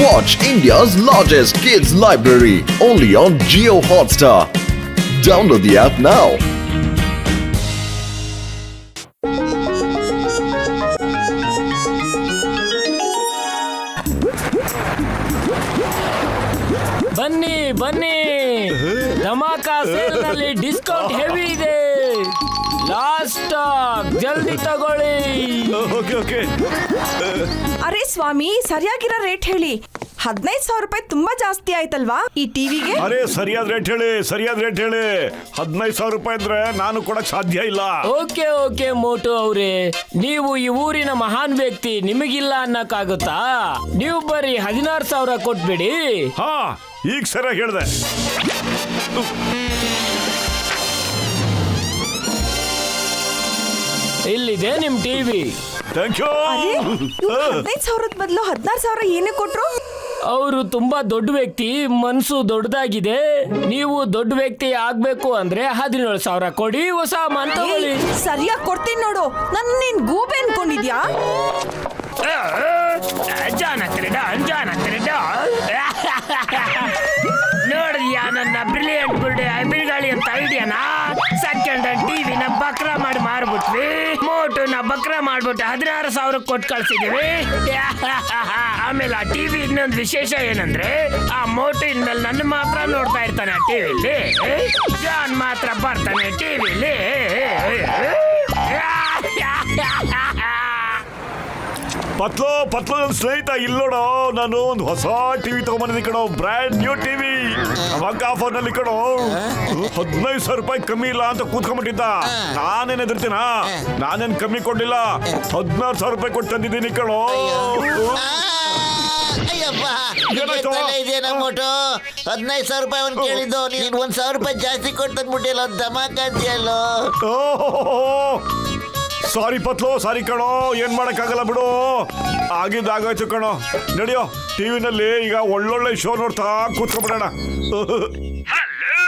Watch India's largest kids library only on Jio Hotstar. Download the app now. ಬನ್ನಿ ಬನ್ನಿ, dhamaka sale ನಲ್ಲಿ discount heavy ಇದೆ. Last stock, ಜಲ್ದಿ ತಗೊಳ್ಳಿ. ಓಕೆ. ಅರೆ ಸ್ವಾಮಿ, ಸರಿಯಾಗಿರೋ ರೇಟ್ ಹೇಳಿ. 15,000 ರೂಪಾಯಿ ತುಂಬಾ ಜಾಸ್ತಿ ಆಯ್ತಲ್ವಾ ಈ ಟಿವಿಗೆ? ಅರೆ ಸರಿಯಾದ ರೇಟ್ ಹೇಳಿ. 15,000 ರೂಪಾಯಿ ಅಂದ್ರೆ ನಾನು ಕೊಡಕ್ ಸಾಧ್ಯ ಇಲ್ಲ. ಓಕೆ ಮೋಟು ಅವ್ರೆ, ನೀವು ಈ ಊರಿನ ಮಹಾನ್ ವ್ಯಕ್ತಿ, ನಿಮಗಿಲ್ಲ ಅನ್ನಕ್ಕಾಗುತ್ತಾ? ನೀವು ಬರೀ 16,000 ಕೊಟ್ಬಿಡಿ. ಹಾ, ಈಗ ಸರಿಯಾಗಿ ಹೇಳ್ದೆ. ಇಲ್ಲಿದೆ ನಿಮ್ ಟಿವಿ. Thank you. 15,000 ಬದಲು 16,000 ಏನೇ ಕೊಟ್ರು? ಅವರು ತುಂಬಾ ದೊಡ್ಡ ವ್ಯಕ್ತಿ, ಮನ್ಸು ದೊಡ್ಡದಾಗಿದೆ. ನೀವು ದೊಡ್ಡ ವ್ಯಕ್ತಿ ಆಗ್ಬೇಕು ಅಂದ್ರೆ 17,000 ಕೊಡಿ, ಹೊಸ ಸಾಮಾನ್ ತಗೊಳ್ಳಿ. ಸರಿಯಾಗಿ ಕೊಡ್ತೀನಿ ನೋಡು. ನನ್ನ ನೀನ್ ಗೂಬೆ ಅನ್ಕೊಂಡಿದ್ಯಾ? ನೋಡಿದ್ಯಾ ನನ್ನ ಬ್ರಿಲಿಯಂಟ್ ಬುಲ್ಡೆ ಬಿರುಗಾಳಿ ಅಂತ ಐಡಿಯಾನ? ಸೆಕೆಂಡ್ ಹ್ಯಾಂಡ್ ಟಿವಿನ ಬಕ್ರ ಮಾಡಿ ಮಾರ್ಬಿಟ್ವಿ. ಮೋಟುನ ಬಕ್ರ ಮಾಡ್ಬಿಟ್ಟು 16,000 ಕೊಟ್ಟು ಕಳ್ಸಿದೀವಿ. ಆಮೇಲೆ ಆ ಟಿವಿ ಇನ್ನೊಂದು ವಿಶೇಷ ಏನಂದ್ರೆ, ಆ ಮೋಟು ಇನ್ಮೇಲೆ ನನ್ನ ಮಾತ್ರ ನೋಡ್ತಾ ಇರ್ತಾನೆ ಆ ಟಿವಿಲಿ. ಜಾನ್ ಮಾತ್ರ ಬರ್ತಾನೆ ಟಿವಿಲಿ. ಪತ್ಲು ನನ್ನ ಸ್ನೇಹಿತ, ಇಲ್ಲಿ ನೋಡೋ, ನಾನು ಒಂದು ಹೊಸ ಟಿವಿ ತಗೊಂಬಂದಿದ್ದೆ ಕಣೋ. Brand new TV. ಅವಾಗ ಆಫರ್ ನಲ್ಲಿ ಕಣೋ 15,000 ರೂಪಾಯಿ ಕಮ್ಮಿ ಇಲ್ಲ ಅಂತ ಕೂತ್ಕೊಂಡ್ಬಿಟ್ಟಿದ್ದ. ನಾನೇನ್ ಎದುರ್ತೀನ? ನಾನೇನ್ ಕಮ್ಮಿ ಕೊಡ್ಲಿಲ್ಲ, 16,000 ರೂಪಾಯಿ ಕೊಟ್ಟು ತಂದಿದ್ದೀನಿ ಕಣೋ. ಇದೇನ ಮೋಟು, 15,000 ರೂಪಾಯಿ ಅವ್ನು ಕೇಳಿದ್ದು, ನೀನ್ 1,000 ರೂಪಾಯಿ ಜಾಸ್ತಿ ಕೊಟ್ಟು ತಂದ್ಬಿಟ್ಟಿಲ್ಲ. ಧಮಾಕಾದ್ಯಲ್ಲೋ. ಸಾರಿ ಪತ್ಲು, ಸಾರಿ ಕಣೋ, ಏನ್ ಮಾಡಕ್ಕಾಗಲ್ಲ ಬಿಡು. ಆಗಿದ್ದಾಗಾಯ್ತು ಕಣೋ. ನಡಿಯೋ, ಟಿವಿನಲ್ಲಿ ಈಗ ಒಳ್ಳೊಳ್ಳೆ ಶೋ ನೋಡ್ತಾ ಕೂತ್ಕೊಂಡ್ಬಿಡೋಣ. Hello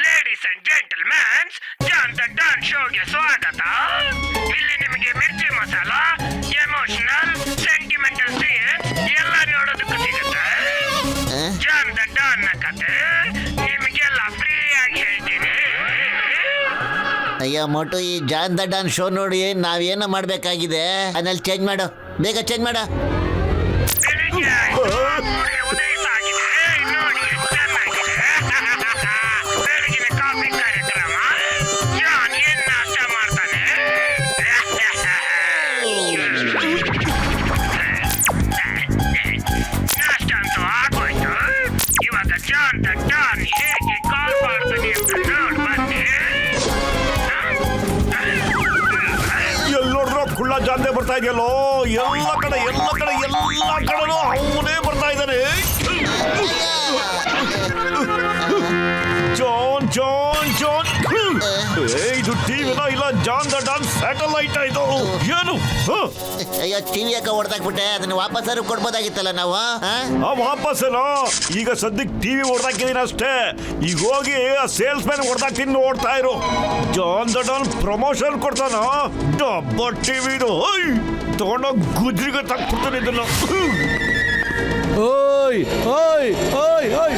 ladies and gentlemans, John the Don ಶೋಗೆ ಸ್ವಾಗತ. ಇಲ್ಲಿ ನಿಮಗೆ ಮಿರ್ಚಿ ಮಸಾಲ, ಎಮೋಷನಲ್, ಸೆಂಟಿಮೆಂಟಲ್ ಸೀನ್ಸ್ ಎಲ್ಲ ನೋಡೋದಕ್ಕೂ ಸಿಗುತ್ತೆ. ಜಾನ್ ದ ಡಾನ್ ನ ಕತೆ ನಿಮಗೆಲ್ಲ ಫ್ರೀ ಆಗಿ ಹೇಳ್ತೀನಿ. ಅಯ್ಯೋ ಮೋಟು, ಈ ಜಾನ್ ದ ಡಾನ್ ಶೋ ನೋಡಿ ನಾವೇನೋ ಮಾಡ್ಬೇಕಾಗಿದೆ. ಅದನ್ನಲ್ಲಿ ಚೇಂಜ್ ಮಾಡು, ಬೇಗ ಚೇಂಜ್ ಮಾಡು. ಉದಯ ಆಗಿದೆ ನೋಡಿ, ಚೆನ್ನಾಗಿದೆ. ಬೆಳಗಿನ ಕಾಫಿ ಕಾರ್ಯಕ್ರಮ. ಜಾನ್ ಏನ್ ನಾಷ್ಟ ಮಾಡ್ತಾನೆ? ನಾಷ್ಟ ಅಂತೂ ಆಗೋಯ್ತು. ಇವಾಗ ಜಾನ್ ದ ಡಾನ್ ಹೇಗೆ ಕಾಲ್ ಮಾಡ್ತಾನೆ ಅಂತ ನೋಡ್ ಬನ್ನಿ. ಎಲ್ಲಿ ನೋಡಿದ್ರು ಕುಳ್ಳ ಜಾನ್ದೆ ಬರ್ತಾ ಇದೆಯಲ್ಲೋ. ಎಲ್ಲ ಕಡೆನೂ ಅವನೇ ಬರ್ತಾ ಇದ್ದಾನೆ. ಜಾನ್ ಇದು ಟಿವಿನ ಇಲ್ಲ ಜಾನ್ ದ ಡಾನ್ ಸ್ಯಾಟಲೈಟ್ ಇದು ಏನು? ಅಯ್ಯೋ, ಟಿವಿ ಯಾಕೆ ಹೊಡೆದಾಕ್ಬಿಟ್ಟೆ? ಅದನ್ನ ವಾಪಸ್ಸಾರು ಕೊಡ್ಬೋದಾಗಿತ್ತಲ್ಲ ನಾವು. ವಾಪಸ್ಸೇನೋ? ಈಗ ಸದ್ಯಕ್ಕೆ ಟಿವಿ ಹೊಡೆದಾಕಿದೀನಿ ಅಷ್ಟೇ. ಈಗ ಹೋಗಿ ಆ ಸೇಲ್ಸ್ ಮ್ಯಾನ್ ಹೊಡೆದಾಕ್ತೀನಿ, ನೋಡ್ತಾ ಇರು. ಜಾನ್ ದ ಡಾನ್ ಪ್ರಮೋಷನ್ ಕೊಡ್ತಾನ. ಡಬ್ಬ ಟಿವಿದು ತಗೊಂಡೋಗಿ ಗುಜ್ರಿಗೆ ತಕ್ಕೊಡ್ತಾನೆ ಇದನ್ನ. ಓಯ್ ಓಯ್ ಓಯ್ ಓಯ್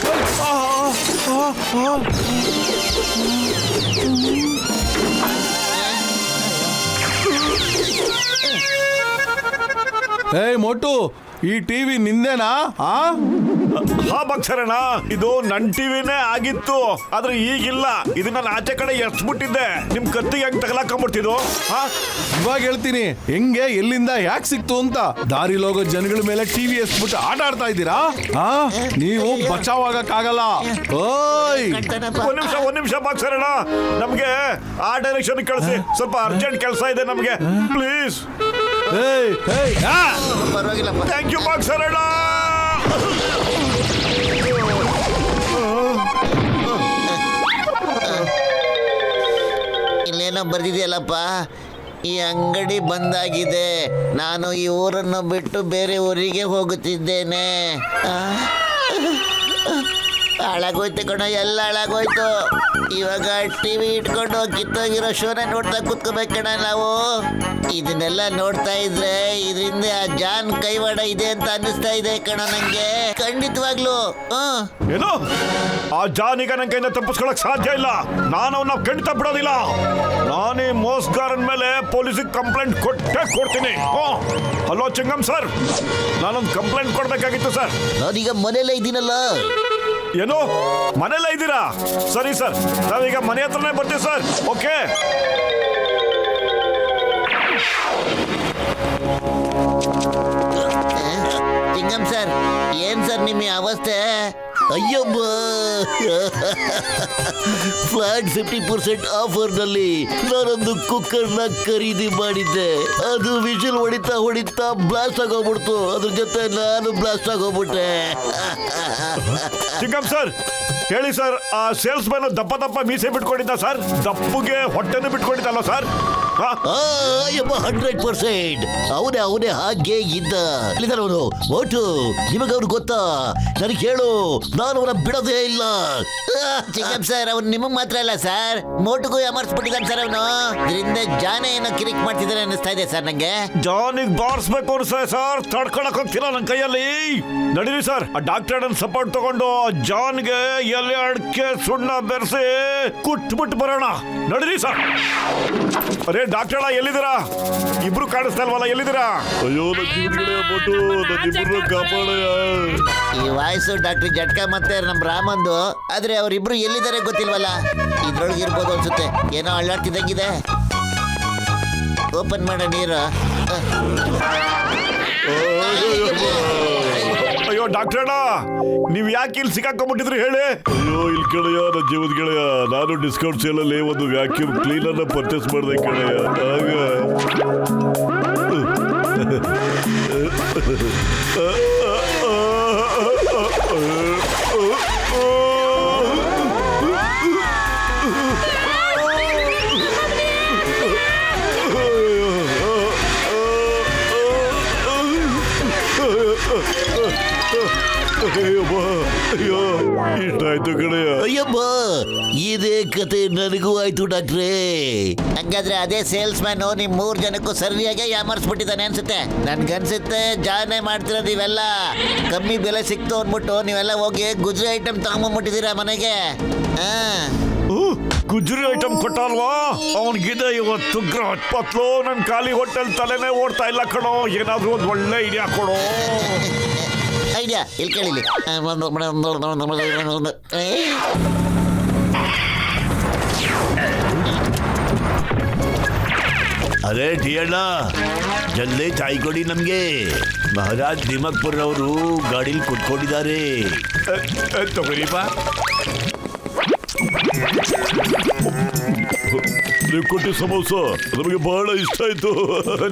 ಏಯ್ ಮೋಟು, ಈ ಟಿವಿ ನಿಂದೇನಾ? ಹಾ ಬಕ್ಸರಣ್ಣ, ಇದು ನನ್ ಟಿವಿನೇ ಆಗಿತ್ತು, ಆದ್ರೆ ಈಗಿಲ್ಲ. ಇದನ್ನ ನಾನು ಆಚೆ ಕಡೆ ಎಸ್ಬಿಟ್ಟಿದ್ದೆ. ನಿಮ್ ಕತ್ತಿಗೆ ಹೆಂಗ್ ತಗಲಾಕೊಂಡ್ಬಿಡ್ತಿದ್ದು? ಇವಾಗ ಹೇಳ್ತೀನಿ ಹೆಂಗೆ, ಎಲ್ಲಿಂದ, ಯಾಕೆ ಸಿಕ್ತು ಅಂತ. ದಾರಿ ಹೋಗೋ ಜನಗಳ ಮೇಲೆ ಟಿವಿ ಎಸ್ಬಿಟ್ಟು ಆಟ ಆಡ್ತಾ ಇದ್ದೀರಾ? ನೀವು ಬಚಾವಾಗಕ್ಕಾಗಲ್ಲ. ಓಯ್ ಒಂದ್ ನಿಮಿಷ ಬಕ್ಸರಣ್ಣ, ನಮ್ಗೆ ಆ ಡೈರೆಕ್ಷನ್ ಕಳಿಸಿ. ಸ್ವಲ್ಪ ಅರ್ಜೆಂಟ್ ಕೆಲಸ ಇದೆ ನಮ್ಗೆ, ಪ್ಲೀಸ್. ಪರವಾಗಿಲ್ಲಪ್ಪ. ಥ್ಯಾಂಕ್ ಯು ಬಕ್ಸರಣ್ಣ. ಇಲ್ಲೇನೋ ಬರ್ದಿದೆಯಲ್ಲಪ್ಪ, ಈ ಅಂಗಡಿ ಬಂದಾಗಿದೆ, ನಾನು ಈ ಊರನ್ನು ಬಿಟ್ಟು ಬೇರೆ ಊರಿಗೆ ಹೋಗುತ್ತಿದ್ದೇನೆ. ಹಾಳಾಗೋಯ್ತು ಕಣ, ಎಲ್ಲ ಹಾಳಾಗೋಯ್ತು. ಇವಾಗ ಟಿವಿ ಇಟ್ಕೊಂಡು ಕಿತ್ತೋಗಿರೋ ಶೋನ ನೋಡ್ತಾ ಕೂತ್ಕೋಬೇಕಣ ನಾವು. ಇದನ್ನೆಲ್ಲ ನೋಡ್ತಾ ಇದ್ರೆ ಇದರಿಂದ ಆ ಜಾನ್ ಕೈವಾಡ ಇದೆ ಅಂತ ಅನ್ನಿಸ್ತಾ ಇದೆ ಕಣ ನಂಗೆ, ಖಂಡಿತವಾಗ್ಲು. ಏನು ಆ ಜಾನ್ ಈಗ ನನ್ನ ಕೈಯಿಂದ ತಪ್ಪಿಸ್ಕೊಳಕ್ ಸಾಧ್ಯ ಇಲ್ಲ. ನಾನು ಅವನ್ನ ಖಂಡಿತ ಬಿಡೋದಿಲ್ಲ. ನಾನೇ ಮೋಸ್ಗಾರನ್ ಮೇಲೆ ಪೊಲೀಸಿಗೆ ಕಂಪ್ಲೇಂಟ್ ಕೊಟ್ಟೇ ಕೊಡ್ತೀನಿ. ಹಲೋ ಚಿಂಗಂ ಸರ್, ನಾನೊಂದು ಕಂಪ್ಲೇಂಟ್ ಕೊಡ್ಬೇಕಾಗಿತ್ತು ಸರ್. ನಾನೀಗ ಮನೇಲೇ ಇದ್ದೀನಲ್ಲ. ಏನು ಮನೆಯಲ್ಲ ಇದ್ದೀರಾ? ಸರಿ ಸರ್, ನಾವೀಗ ಮನೆ ಹತ್ರನೇ ಬರ್ತೀವಿ ಸರ್. ಓಕೆ. ಚಿಂಗಂ ಸರ್, ಏನ್ ಸರ್ ನಿಮ್ಮ ಈ ಅವಸ್ಥೆ? ಅಯ್ಯಬ್ಬ, ಫ್ಲಾಟ್ 50% ಆಫರ್ನಲ್ಲಿ ನಾನೊಂದು ಕುಕ್ಕರ್ನ ಖರೀದಿ ಮಾಡಿದ್ದೆ. ಅದು ವಿಷಲ್ ಹೊಡಿತಾ ಬ್ಲಾಸ್ಟ್ ಆಗೋಗ್ಬಿಡ್ತು. ಅದ್ರ ಜೊತೆ ನಾನು ಬ್ಲಾಸ್ಟ್ ಆಗೋಗ್ಬಿಟ್ಟೆ. ಚಿಂಗಂ ಸರ್ ಹೇಳಿ ಸರ್, ಆ ಸೇಲ್ಸ್ ಮ್ಯಾನ್ ದಪ್ಪ ಮೀಸೆ ಬಿಟ್ಕೊಂಡಿದ್ದ ಸರ್, ದಪ್ಪಗೆ ಹೊಟ್ಟೆನೂ ಬಿಟ್ಕೊಂಡಿದ್ದಲ್ಲ ಸರ್? ಅಯ್ಯಬ್ಬ, 100% ಅವನೇ ಹಾಗೆ ಇದ್ದ. ಅವನು ಮೋಟು, ನಿಮಗೆ ಅವ್ರು ಗೊತ್ತಾ? ನನಗೆ ಹೇಳು, ನಾನು ಅವನ ಬಿಡೋದೇ ಇಲ್ಲ. ಚಿಂಗಂ ಸರ್, ಅವ್ನು ನಿಮಗ್ ಮಾತ್ರ ಅಲ್ಲ ಸರ್, ಮೋಟುಗೂ ಅಮರ್ಸ್ಬಿಟ್ಟಿದ್ದಾನೆ ಸರ್ ಅವನು. ಇದರಿಂದ ಜಾನ ಏನೋ ಕಿರಿಕ್ ಮಾಡ್ತಿದ್ದಾನೆ ಅನ್ನಿಸ್ತಾ ಇದೆ ಸರ್ ನಂಗೆ. ಜಾನಿಗೆ ಬಾರಿಸ್ಬೇಕು ಅನ್ಸ್ತದೆ ಸರ್, ತಡ್ಕೊಳಕ್ ಹೋಗ್ತಿಲ್ಲ ನನ್ನ ಕೈಯಲ್ಲಿ. ನಡೀರಿ ಸರ್, ಆ ಡಾಕ್ಟರ್ ಸಪೋರ್ಟ್ ತಗೊಂಡು ಜಾನ್ಗೆ ಎಲೆ ಅಡಿಕೆ ಸುಣ್ಣ ಬೆರೆಸಿ ಕುಟ್ಬಿಟ್ಟು ಬರೋಣ. ನಡೀರಿ ಸರ್. ಅರೇ ಡಾಕ್ಟರ್ ಎಲ್ಲಿದ್ದೀರಾ? ಇಬ್ರು ಕಾಣಿಸ್ತಾ ಇಲ್ವಲ್ಲ, ಎಲ್ಲಿದ್ದೀರಾ? ಅಯ್ಯೋ ಈ ವಾಯ್ಸು ಡಾಕ್ಟರ್ ಜಟ್ಕಾ ಮತ್ತೆ ನಮ್ ರಾಮಂದು, ಆದ್ರೆ ಅವರಿಬ್ರು ಎಲ್ಲಿದ್ದಾರೆ ಗೊತ್ತಿಲ್ವಲ್ಲ. ಇದ್ರೊಳಗೆ ಇರ್ಬೋದು ಅನ್ಸುತ್ತೆ. ಏನೋ ಅಳ್ಳಾಡ್ತಿದ್ದಂಗಿದೆ. ಓಪನ್ ಮಾಡ ನೀರು. ಅಯ್ಯೋ ಡಾಕ್ಟರ್, ನೀವ್ ಯಾಕೆ ಇಲ್ಲಿ ಸಿಕ್ಕಾಕೊಂಡ್ಬಿಟ್ಟಿದ್ರಿ ಹೇಳಿ? ಅಯ್ಯೋ ಇಲ್ಲಿ ಕೇಳಯ್ಯ, ನನ್ನ ಜೀವದ ಗೆಳೆಯ, ನಾನು ಡಿಸ್ಕೌಂಟ್ ಸೇಲಲ್ಲಿ ಒಂದು ವ್ಯಾಕ್ಯೂಮ್ ಕ್ಲೀನರ್ ಪರ್ಚೇಸ್ ಮಾಡಿದೆ ಕೇಳಯ್ಯ. ಅಯ್ಯೋ ಇಷ್ಟಾಯ್ತು ಕಡೆಯ. ಅಯ್ಯಬ್ಬ, ಇದೇ ಕತೆ ನನಗೂ ಆಯ್ತು ಡಾಕ್ಟ್ರೇ. ಹಂಗಾದ್ರೆ ಅದೇ ಸೇಲ್ಸ್ ಮ್ಯಾನ್ ನಿಮ್ 3 ಜನಕ್ಕೂ ಸರಿಯಾಗಿ ಯಾಮರ್ಸ್ಬಿಟ್ಟಿದ್ದಾನೆ ಅನ್ಸುತ್ತೆ. ನನ್ಗನ್ಸುತ್ತೆ ಜಾನೇ ಮಾಡ್ತಿರೋದು ಇವೆಲ್ಲ. ಕಮ್ಮಿ ಬೆಲೆ ಸಿಕ್ತು ಅಂದ್ಬಿಟ್ಟು ನೀವೆಲ್ಲ ಹೋಗಿ ಗುಜ್ರಿ ಐಟಮ್ ತಗೊಂಬಂದ್ಬಿಟ್ಟಿದ್ದೀರಾ ಮನೆಗೆ. ಗುಜ್ರಿ ಐಟಮ್ ಕೊಟ್ಟಲ್ವಾ ಅವನಿಗಿದೆ ಇವತ್ತು. ಪತ್ಲು ನನ್ ಖಾಲಿ ಹೋಟೆಲ್ ತಲೆನೇ ಓಡ್ತಾ ಇಲ್ಲ ಕಣೋ. ಏನಾದ್ರೂ ಒಂದು ಒಳ್ಳೆ ಐಡಿಯಾ ಕೊಡೋ. ಐಡಿಯಾ ಇಲ್ಲಿ ಕೇಳಿಲಿ. ಅರೆ ಟಿಯಣ್ಣ, ಜಲ್ದಿ ಚಾಯ್ ಕೊಡಿ ನಮ್ಗೆ. ಮಹಾರಾಜ್ ದಿಮಕ್ಪುರ್ ಅವರು ಗಾಡಿಲಿ ಕುತ್ಕೊಂಡಿದ್ದಾರೆ. ತಗೋರಿಪ್ಪ. ನೀವು ಕೊಟ್ಟಿ ಸಮೋಸ ನಮಗೆ ಬಹಳ ಇಷ್ಟ ಆಯ್ತು.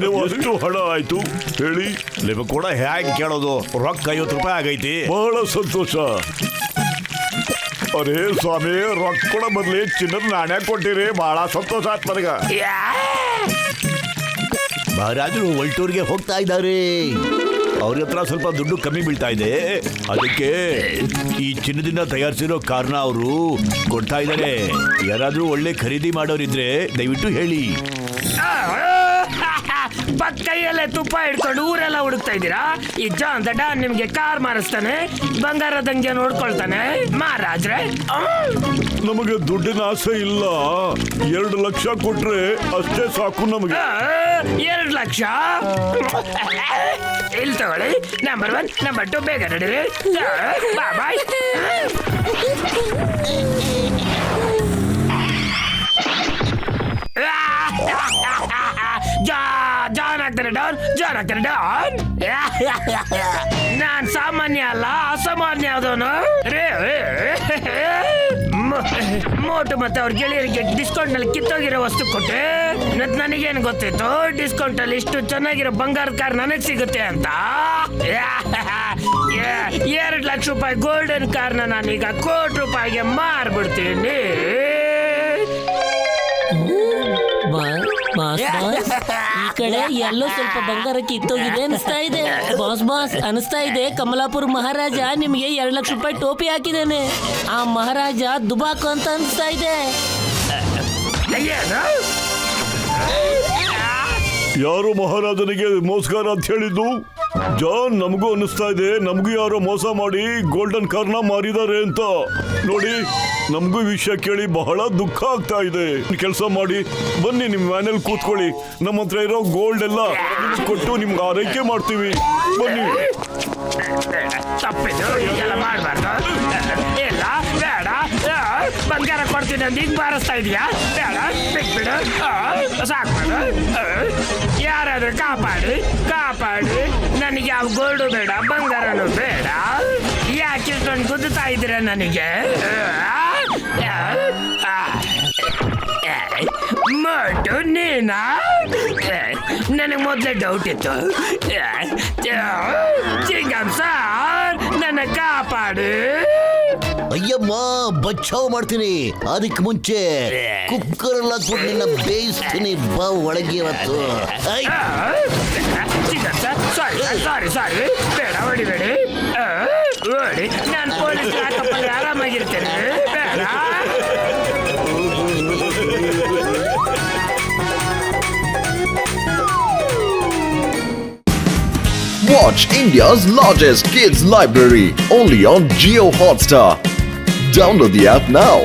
ನೀವು ಅಷ್ಟು ಹಣ ಆಯ್ತು ಹೇಳಿ? ನಿಮಗೆ ಕೂಡ ಹ್ಯಾಂಗ್ ಕೇಳೋದು? ರೊಕ್ಕ 50 ರೂಪಾಯಿ ಆಗೈತಿ. ಬಹಳ ಸಂತೋಷ. ಅರೇ ಸ್ವಾಮಿ, ರೊಕ್ಕ ಕೊಡ ಬದ್ಲಿ ಚಿನ್ನದ ನಾಣ್ಯ ಕೊಟ್ಟಿರಿ, ಬಹಳ ಸಂತೋಷ ಆಯ್ತು ನನಗ. ಮಹಾರಾಜರು ಒಲ್ಟೂರ್ಗೆ ಹೋಗ್ತಾ ಇದ್ದಾರೆ. ಅವ್ರ ಹತ್ರ ಸ್ವಲ್ಪ ದುಡ್ಡು ಕಮ್ಮಿ ಬೀಳ್ತಾ ಇದೆ. ಅದಕ್ಕೆ ಈ ಚಿನ್ನದಿಂದ ತಯಾರಿಸಿರೋ ಕಾರ್ನ ಅವರು ಕೊಡ್ತಾ ಇದ್ದಾರೆ. ಯಾರಾದ್ರೂ ಒಳ್ಳೆ ಖರೀದಿ ಮಾಡೋರಿದ್ರೆ ದಯವಿಟ್ಟು ಹೇಳಿ. ಕೈಯಲ್ಲೇ ತುಪ್ಪ ಇಟ್ಕೊಂಡು ಊರೆಲ್ಲ ಹುಡುಕ್ತಾ ಇದ್ದೀರಾ? ಈ ಜಾನ್ ದಡ್ಡ ನಿಮ್ಗೆ ಕಾರ್ ಮಾರಿಸ್ತಾನೆ, ಬಂಗಾರದಂಗೆ ನೋಡ್ಕೊಳ್ತಾನೆ. ಮಹಾರಾಜ್ರೆ, ನಮಗೆ ದುಡ್ಡಿನ ಆಸೆ ಇಲ್ಲ. 2 ಲಕ್ಷ ಕೊಟ್ರೆ ಅಷ್ಟೇ ಸಾಕು ನಮಗೆ. 2 ಲಕ್ಷ ಇಲ್ಲಿ ತಗೊಳ್ಳಿ. ನಂಬರ್ 1, ನಂಬರ್ 2 ಬೇಗ ನಡೀರಿ. ಬಾಯ್. ಜಾನ್ ಆಗ್ತಾರೆ ಡಾನ್, ಜಾನ್ ಆಗ್ತಾರೆ ಡಾನ್. ನಾನ್ ಸಾಮಾನ್ಯ ಅಲ್ಲ, ಅಸಾಮಾನ್ಯ ಆದವನು. ಮೋಟು ಮತ್ತೆ ಅವ್ರ ಗೆಳೆಯರಿಗೆ ಡಿಸ್ಕೌಂಟ್ ನಲ್ಲಿ ಕಿತ್ತೋಗಿರೋ ವಸ್ತು ಕೊಟ್ಟೆ. ನನಗೇನು ಗೊತ್ತಿತ್ತು ಡಿಸ್ಕೌಂಟ್ ಅಲ್ಲಿ ಇಷ್ಟು ಚೆನ್ನಾಗಿರೋ ಬಂಗಾರದ ಕಾರ್ ನನಗ್ ಸಿಗುತ್ತೆ ಅಂತ. 2 ಲಕ್ಷ ರೂಪಾಯಿ ಗೋಲ್ಡನ್ ಕಾರ್ನ ನಾನೀಗ 1 ಕೋಟಿ ರೂಪಾಯಿಗೆ ಮಾರ್ಬಿಡ್ತೀನಿ. ಬಾಸ್ ಈ ಕಡೆ ಎಲ್ಲೋ ಸ್ವಲ್ಪ ಬಂಗಾರ ಕಿತ್ತೋಗಿದೆ ಅನಿಸ್ತಾ ಇದೆ. ಬಾಸ್ ಅನಿಸ್ತಾ ಇದೆ ಕಮಲಾಪುರ ಮಹಾರಾಜ ನಿಮಗೆ 2 ಲಕ್ಷ ರೂಪಾಯಿ ಟೋಪಿ ಹಾಕಿದ್ದಾನೆ. ಆ ಮಹಾರಾಜ ದುಬಾಕು ಅಂತ ಅನಿಸ್ತಾ ಇದೆ. ಏನು? ಯಾರು ಮಹಾರಾಜನಿಗೆ ಮೋಸಗಾರ ಅಂತ ಹೇಳಿದ್ದು? ಜಾನ್, ನಮಗೂ ಅನ್ನಿಸ್ತಾ ಇದೆ ನಮಗೂ ಯಾರೋ ಮೋಸ ಮಾಡಿ ಗೋಲ್ಡನ್ ಕಾರ್ನ ಮಾರಿದ್ದಾರೆ ಅಂತ. ನೋಡಿ, ನಮಗೂ ಈ ವಿಷಯ ಕೇಳಿ ಬಹಳ ದುಃಖ ಆಗ್ತಾ ಇದೆ. ಕೆಲಸ ಮಾಡಿ ಬನ್ನಿ, ನಿಮ್ ವ್ಯಾನಲ್ಲಿ ಕೂತ್ಕೊಳ್ಳಿ. ನಮ್ಮ ಹತ್ರ ಇರೋ ಗೋಲ್ಡ್ ಎಲ್ಲ ಕೊಟ್ಟು ನಿಮ್ಗೆ ಆರೈಕೆ ಮಾಡ್ತೀವಿ. ಬನ್ನಿ. ತಪ್ಪಿದ್ದು ಈಗೆಲ್ಲ ಮಾಡಬಾರ್ದು. ಇಲ್ಲ, ಬೇಡ. ಬಂಗಾರ ಕೊಡ್ತೀನಿ ಅಂತ ಈಗ ಬಾರಿಸ್ತಾ ಇದೀಯಾ? ಬೇಡ, ಬಿಟ್ಬಿಡು. ಸಾಕ್ಬಿಡು. ಯಾರಾದ್ರೂ ಕಾಪಾಡಿ. ನನಗೆ ಯಾವ ಗೋಲ್ಡು ಬೇಡ, ಬಂಗಾರನು ಬೇಡ. ಯಾಕೆ ಇಷ್ಟೊಂದು ಗುದ್ದುತ್ತಾ ಇದ್ದೀರ ನನಗೆ? ಮೋಟು ನೀನಾ? ನನಗೆ ಮೊದಲೇ ಡೌಟ್ ಇತ್ತು. ಚಿಂಗಂ ಸಾರ್, ನನ್ನ ಕಾಪಾಡು. ಅಯ್ಯಮ್ಮ, ಬಚಾವ್ ಮಾಡ್ತೀನಿ. ಅದಕ್ಕೆ ಮುಂಚೆ ಕುಕ್ಕರ್ ಎಲ್ಲ ಹಾಕ್ಬಿಟ್ಟು ನಿನ್ನ ಬೇಯಿಸ್ತೀನಿ. ಬಾ ಒಳಗೆ ಇವತ್ತು. ಚಿಂಗಂ ಸಾರ್, ಸಾರಿ, ಬೇಡ, ಹೊಡಿಬೇಡಿ. ಹೊಡಿ, ನಾನು ಪೊಲೀಸ್ ಲಾಕಪ್ಪಲ್ಲಿ ಆರಾಮಾಗಿರ್ತೇನೆ. ಬೇಡ. Watch India's largest kids library only on Geo Hotstar. Download the app now.